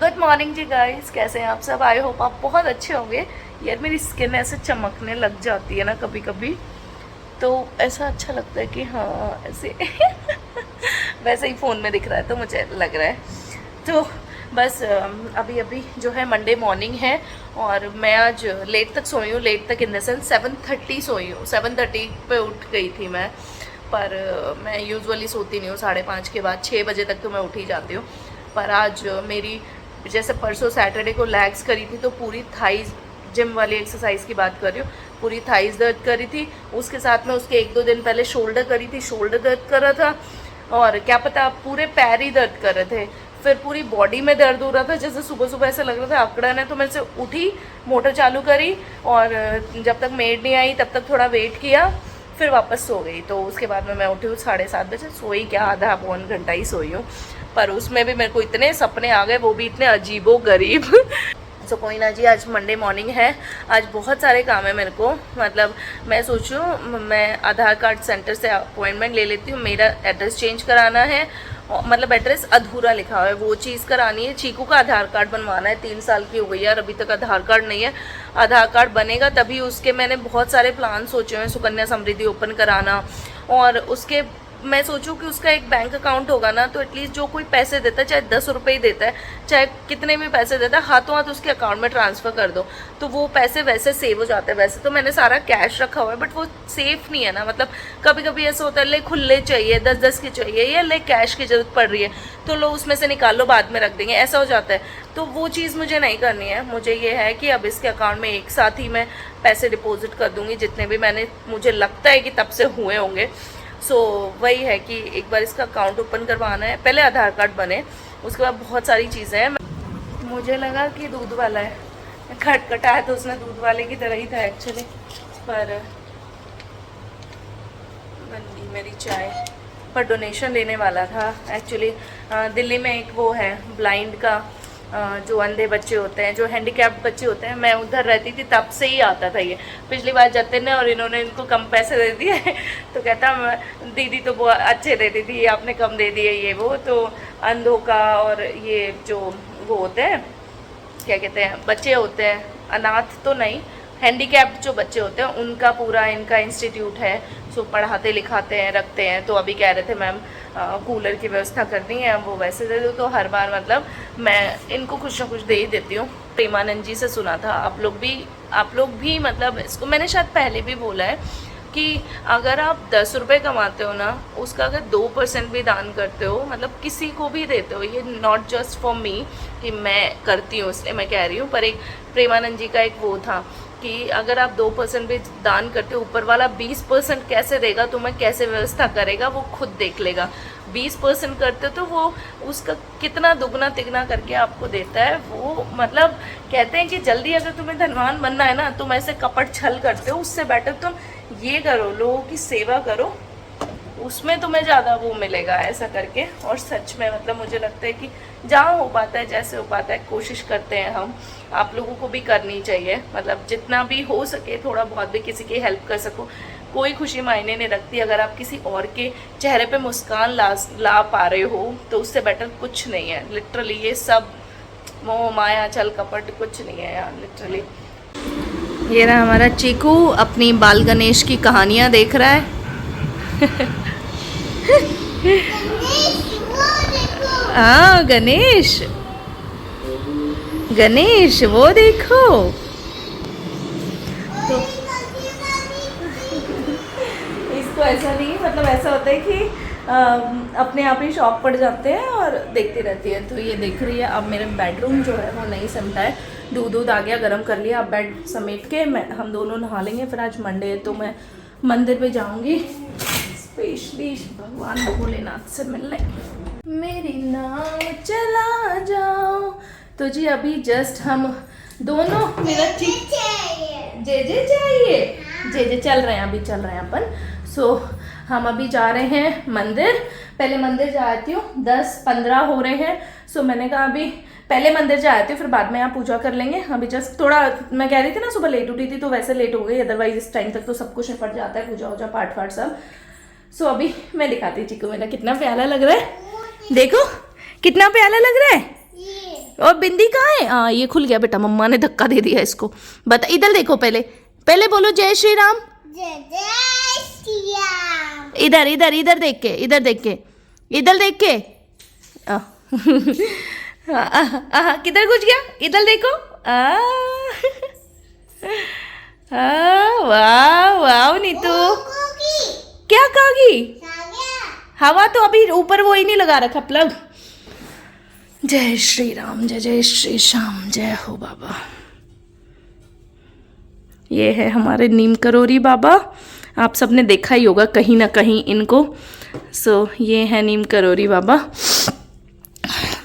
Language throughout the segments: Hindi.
गुड मॉर्निंग जी गाइस, कैसे हैं आप सब। आई होप आप बहुत अच्छे होंगे। यार मेरी स्किन ऐसे चमकने लग जाती है ना कभी कभी, तो ऐसा अच्छा लगता है कि हाँ ऐसे वैसे ही फ़ोन में दिख रहा है तो मुझे लग रहा है। तो बस अभी अभी जो है मंडे मॉर्निंग है और मैं आज लेट तक सोई हूँ। लेट तक इन द सेंस 7:30 सोई हूँ। 7:30 पे उठ गई थी मैं, पर मैं यूजुअली सोती नहीं हूँ 5:30 के बाद। 6 बजे तक तो मैं उठ ही जाती हूँ। पर आज मेरी जैसे परसों सैटरडे को लैग्स करी थी तो पूरी थाइज, जिम वाली एक्सरसाइज की बात कर रही हूँ, पूरी थाइज दर्द करी थी। उसके साथ में उसके 1-2 दिन पहले शोल्डर करी थी, शोल्डर दर्द कर रहा था। और क्या पता पूरे पैर ही दर्द कर रहे थे। फिर पूरी बॉडी में दर्द हो रहा था, जैसे सुबह सुबह ऐसा लग रहा था अकड़न है। तो मैं से उठी, मोटर चालू करी और जब तक मेड नहीं आई तब तक थोड़ा वेट किया, फिर वापस सो गई। तो उसके बाद में मैं उठी हूँ 7:30 बजे। सोई क्या, आधा पौन घंटा ही सोई हूँ, पर उसमें भी मेरे को इतने सपने आ गए, वो भी इतने अजीबो गरीब। तो कोई ना जी, आज मंडे मॉर्निंग है। आज बहुत सारे काम है मेरे को। मतलब मैं सोचूं मैं आधार कार्ड सेंटर से अपॉइंटमेंट ले लेती हूँ। मेरा एड्रेस चेंज कराना है, मतलब एड्रेस अधूरा लिखा हुआ है, वो चीज़ करानी है। चीकू का आधार कार्ड बनवाना है, 3 साल की हो गई यार, अभी तक आधार कार्ड नहीं है। आधार कार्ड बनेगा तभी उसके, मैंने बहुत सारे प्लान सोचे हुए हैं। सुकन्या समृद्धि ओपन कराना, और उसके मैं सोचूं कि उसका एक बैंक अकाउंट होगा ना, तो एटलीस्ट जो कोई पैसे देता है, चाहे 10 रुपये ही देता है, चाहे कितने भी पैसे देता है, हाथों हाथ उसके अकाउंट में ट्रांसफ़र कर दो तो वो पैसे वैसे सेव हो जाते हैं। वैसे तो मैंने सारा कैश रखा हुआ है, बट वो सेफ नहीं है ना। मतलब कभी कभी ऐसा होता है ले खुले चाहिए, 10-10 के चाहिए, या ले कैश की ज़रूरत पड़ रही है तो लो उसमें से निकाल लो, बाद में रख देंगे, ऐसा हो जाता है। तो वो चीज़ मुझे नहीं करनी है। मुझे ये है कि अब इसके अकाउंट में एक साथ ही मैं पैसे डिपॉजिट कर दूँगी, जितने भी मुझे लगता है कि तब से हुए होंगे। सो वही है कि एक बार इसका अकाउंट ओपन करवाना है, पहले आधार कार्ड बने, उसके बाद बहुत सारी चीज़ें हैं। मुझे लगा कि दूध वाला है, खटखटाया तो उसने दूध वाले की तरह ही था एक्चुअली, पर बंदी मेरी चाय। पर डोनेशन लेने वाला था एक्चुअली। दिल्ली में एक वो है ब्लाइंड का, जो अंधे बच्चे होते हैं, जो हैंडीकैप्ड बच्चे होते हैं, मैं उधर रहती थी तब से ही आता था ये। पिछली बार जाते ने और इन्होंने इनको कम पैसे दे दिए तो कहता दीदी तो बहुत अच्छे देती थी, आपने कम दे दिए ये वो। तो अंधों का, और ये जो वो होते हैं क्या कहते हैं, बच्चे होते हैं, अनाथ तो नहीं, हैंडीकैप्ड जो बच्चे होते हैं, उनका पूरा इनका इंस्टीट्यूट है। सो पढ़ाते लिखाते हैं, रखते हैं। तो अभी कह रहे थे मैम कूलर की व्यवस्था करनी है, वो वैसे दे दो। तो हर बार मतलब मैं इनको कुछ ना कुछ दे ही देती हूँ। प्रेमानंद जी से सुना था, आप लोग भी मतलब इसको मैंने शायद पहले भी बोला है कि अगर आप 10 रुपये कमाते हो ना, उसका अगर 2% भी दान करते हो, मतलब किसी को भी देते हो, ये नॉट जस्ट फॉर मी कि मैं करती हूँ इसलिए मैं कह रही हूँ, पर एक प्रेमानंद जी का एक वो था कि अगर आप 2% भी दान करते हो, ऊपर वाला 20% कैसे देगा तुम्हें, कैसे व्यवस्था करेगा वो खुद देख लेगा। 20% करते हो तो वो उसका कितना दुगना तिगना करके आपको देता है वो। मतलब कहते हैं कि जल्दी अगर तुम्हें धनवान बनना है ना, तुम ऐसे कपट छल करते हो, उससे बेटर तुम ये करो, लोगों की सेवा करो, उसमें तुम्हें ज़्यादा वो मिलेगा ऐसा करके। और सच में मतलब मुझे लगता है कि जहाँ हो पाता है, जैसे हो पाता है, कोशिश करते हैं हम। आप लोगों को भी करनी चाहिए, मतलब जितना भी हो सके थोड़ा बहुत भी किसी की हेल्प कर सको। कोई खुशी मायने नहीं रखती, अगर आप किसी और के चेहरे पे मुस्कान ला पा रहे हो तो उससे बेटर कुछ नहीं है। लिटरली ये सब मोह माया छल कपट कुछ नहीं है यार, लिटरली। ये रहा हमारा चीकू, अपनी बाल गणेश की कहानियाँ देख रहा है। हाँ गणेश, गणेश वो देखो। तो इसको ऐसा नहीं, मतलब ऐसा होता है कि अपने आप ही शौक पड़ जाते हैं और देखती रहती है। तो ये देख रही है। अब मेरे बेडरूम जो है वो नहीं समटा है, दूध आ गया, गर्म कर लिया। अब बेड समेट के हम दोनों नहा लेंगे। फिर आज मंडे है तो मैं मंदिर पे जाऊंगी स्पेशली भगवान भोलेनाथ से मिलने। मेरी नाव चला जाओ। तो जी अभी जस्ट हम दोनों, मेरा जे चाहिए, जे चल रहे हैं, अभी चल रहे हैं अपन। सो हम अभी जा रहे हैं मंदिर। पहले मंदिर जा आती हूँ, 10-15 हो रहे हैं। सो मैंने कहा अभी पहले मंदिर जा आती हूँ, फिर बाद में यहाँ पूजा कर लेंगे। अभी जस्ट थोड़ा मैं कह रही थी ना सुबह लेट उठी थी तो वैसे लेट हो गई, अदरवाइज इस टाइम तक तो सब कुछ निपट जाता है, पूजा वूजा पाठ वाठ सब। सो अभी मैं दिखाती हूँ चीकू मेरा कितना प्यारा लग रहा है। देखो कितना प्यारा लग रहा है। और बिंदी कहाँ है? हाँ ये खुल गया बेटा, मम्मा ने धक्का दे दिया इसको। बता, इधर देखो, पहले पहले बोलो जय श्री राम। जय जय श्री राम। इधर इधर इधर देख के, इधर देख के, इधर देख के। किधर घुस गया? इधर देखो। वाह वाह नीतू। क्या कहोगी? हवा तो अभी ऊपर वो ही नहीं लगा रखा प्लग। जय श्री राम, जय जय श्री श्याम, जय हो बाबा। ये है हमारे नीम करोरी बाबा, आप सबने देखा ही होगा कहीं ना कहीं इनको। ये है नीम करोरी बाबा।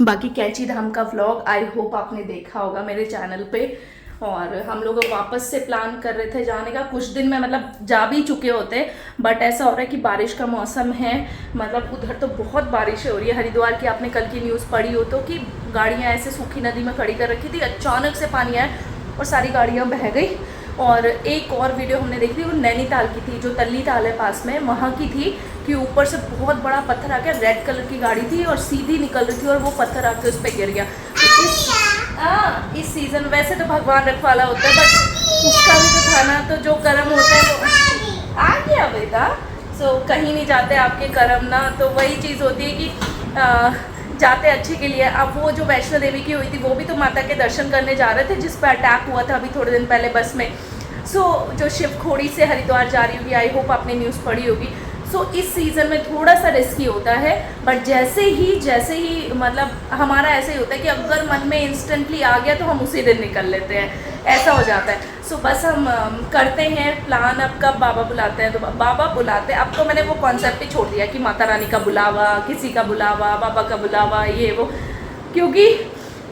बाकी कैची धाम का व्लॉग आई होप आपने देखा होगा मेरे चैनल पे। और हम लोग वापस से प्लान कर रहे थे जाने का, कुछ दिन में मतलब जा भी चुके होते, बट ऐसा हो रहा है कि बारिश का मौसम है, मतलब उधर तो बहुत बारिश हो रही है। हरिद्वार की आपने कल की न्यूज़ पढ़ी हो तो, कि गाड़ियाँ ऐसे सूखी नदी में खड़ी कर रखी थी, अचानक से पानी आया और सारी गाड़ियाँ बह गई। और एक और वीडियो हमने देखी थी, वो नैनीताल की थी, जो तल्ली ताल है पास में, वहाँ की थी, कि ऊपर से बहुत बड़ा पत्थर आ गया, रेड कलर की गाड़ी थी और सीधी निकल रही थी और वो पत्थर आके उस पर गिर गया। इस सीज़न वैसे तो भगवान रखवाला होता है, बट उसका भी तो था ना, तो जो कर्म होता है वो आ गया बेटा। कहीं नहीं जाते आपके कर्म ना, तो वही चीज़ होती है कि जाते अच्छे के लिए। अब वो जो वैष्णो देवी की हुई थी, वो भी तो माता के दर्शन करने जा रहे थे, जिस पर अटैक हुआ था अभी थोड़े दिन पहले बस में। जो शिवखोड़ी से हरिद्वार जा रही होगी, आई होप आपने न्यूज़ पढ़ी होगी। इस सीज़न में थोड़ा सा रिस्की होता है, बट जैसे ही मतलब हमारा ऐसे ही होता है कि अगर मन में इंस्टेंटली आ गया तो हम उसी दिन निकल लेते हैं, ऐसा हो जाता है। बस हम करते हैं प्लान, अब कब बाबा बुलाते हैं तो बाबा बुलाते हैं। अब तो मैंने वो कॉन्सेप्ट ही छोड़ दिया कि माता रानी का बुलावा, किसी का बुलावा, बाबा का बुलावा, ये वो, क्योंकि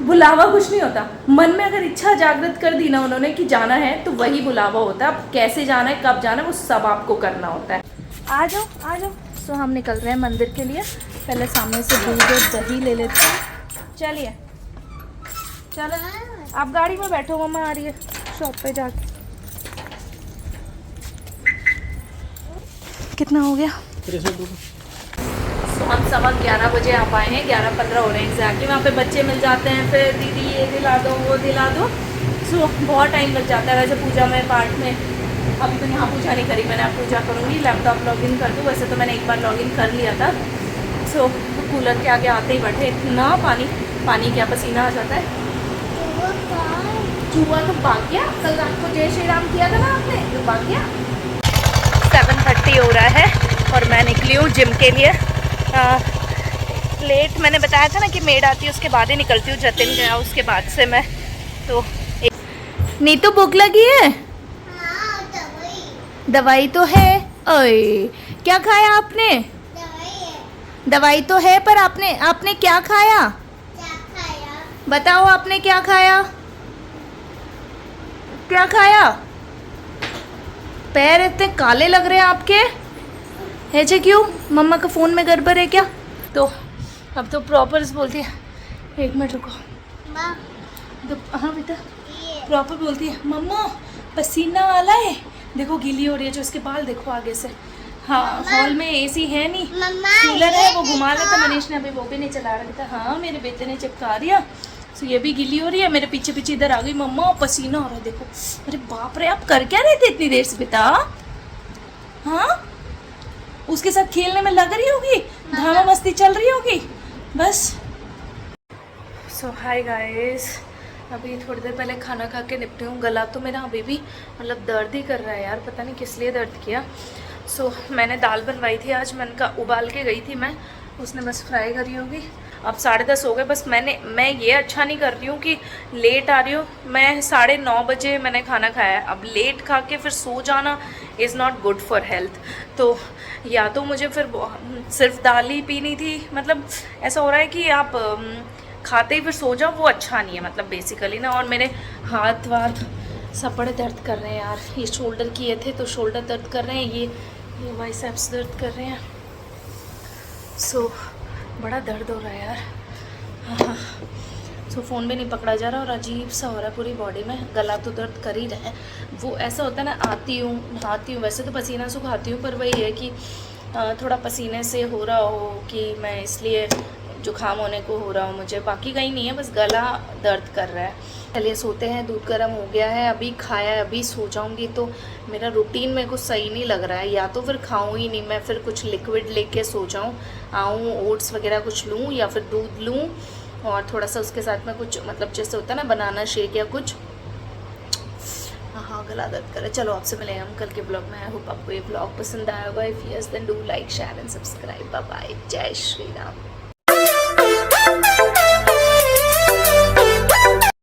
बुलावा कुछ नहीं होता। मन में अगर इच्छा जागृत कर दी ना उन्होंने कि जाना है, तो वही बुलावा होता है। अब कैसे जाना है, कब जाना है, वो सब आपको करना होता है। आ जाओ आ जाओ। हम निकल रहे हैं मंदिर के लिए। पहले सामने से दूध और दही ले लेते हैं। चलिए चलो, आप गाड़ी में बैठो, मम्मा आ रही है शॉप पे जाके। कितना हो गया? हम 11:15 बजे आ पाए हैं, 11:15 हो रहे हैं एग्जैक्टली। वहाँ पे बच्चे मिल जाते हैं, फिर दीदी ये दिला दो वो दिला दो, बहुत टाइम लग जाता है। वैसे पूजा में पाठ में अभी तो यहाँ पूजा नहीं करी मैंने, अब पूजा करूँगी। लैपटॉप लॉगिन कर दूँ, वैसे तो मैंने एक बार लॉगिन कर लिया था। कूलर के आगे आते ही बैठे, इतना पानी क्या पसीना आ जाता है। चूहा तो भाग गया, कल रात को जय श्री राम किया था ना आपने, तो भाग गया। 7:30 हो रहा है और मैं निकली हूँ जिम के लिए। लेट मैंने बताया था ना कि मेड आती है उसके बाद ही निकलती हूँ, जतिन गया उसके बाद से मैं तो। नीतू भूख लगी है? दवाई तो है। ओए क्या खाया आपने? दवाई तो है, पर आपने क्या खाया? बताओ आपने क्या खाया? क्या खाया? पैर इतने काले लग रहे हैं आपके, ऐसे क्यों? मम्मा का फ़ोन में गड़बड़ है क्या? तो अब तो प्रॉपर बोलती है, 1 मिनट रुको। हाँ बेटा, प्रॉपर बोलती है, मम्मा पसीना आला है, देखो गीली हो रही है। जो इसके बाल देखो आगे से। हाँ, हॉल में एसी है नहीं, कूलर है, वो घुमा लेता मनीष ने, अभी वो भी नहीं चला रहा था। हाँ मेरे बेटे ने चिपका दिया, ये भी गीली हो रही है। मेरे पीछे पीछे इधर आ गई मम्मा, पसीना हो रहा है देखो। अरे बाप रे, आप कर क्या रहे थे इतनी देर से बेटा? हाँ, उसके साथ खेलने में लग रही होगी, धामा मस्ती चल रही होगी बस। हाय गाइस, अभी थोड़ी देर पहले खाना खा के निपटी हूँ। गला तो मेरा अभी भी मतलब दर्द ही कर रहा है यार, पता नहीं किस लिए दर्द किया। मैंने दाल बनवाई थी आज, मैंने का उबाल के गई थी मैं, उसने बस फ्राई करी होगी। अब 10:30 हो गए। बस मैं ये अच्छा नहीं कर रही हूँ कि लेट आ रही हूँ। मैं 9:30 बजे मैंने खाना खाया है, अब लेट खा के फिर सो जाना is not good for health. तो या तो मुझे फिर सिर्फ दाल ही पीनी थी, मतलब ऐसा हो रहा है कि आप खाते ही फिर सो जाओ, वो अच्छा नहीं है मतलब बेसिकली ना। और मेरे हाथ वाथ सब बड़े दर्द कर रहे हैं यार। ये शोल्डर किए थे तो शोल्डर दर्द कर रहे हैं, ये बाइसेप्स दर्द कर रहे हैं। बड़ा दर्द हो रहा है यार। हाँ, फ़ोन भी नहीं पकड़ा जा रहा और अजीब सा हो रहा है पूरी बॉडी में। गला तो दर्द कर ही रहा है। वो ऐसा होता है ना, आती हूँ नहाती हूँ, वैसे तो पसीना सुखाती हूँ, पर वही है कि थोड़ा पसीने से हो रहा हो कि मैं इसलिए जुकाम होने को हो रहा हो मुझे, बाकी कहीं नहीं है, बस गला दर्द कर रहा है। चलिए सोते हैं, दूध गर्म हो गया है, अभी खाया है, अभी सो जाऊंगी तो मेरा रूटीन मेरे को सही नहीं लग रहा है। या तो फिर खाऊं ही नहीं मैं, फिर कुछ लिक्विड लेके सो जाऊं, आऊँ ओट्स वगैरह कुछ लूँ या फिर दूध लूँ और थोड़ा सा उसके साथ में कुछ मतलब जैसे होता है ना बनाना शेक या कुछ। हाँ गला दर्द करे। चलो आपसे मिलेंगे हम कल के ब्लॉग में। आई होप आपको ये ब्लॉग पसंद आया होगा। If yes then do like share and subscribe. Bye bye, जय श्री राम।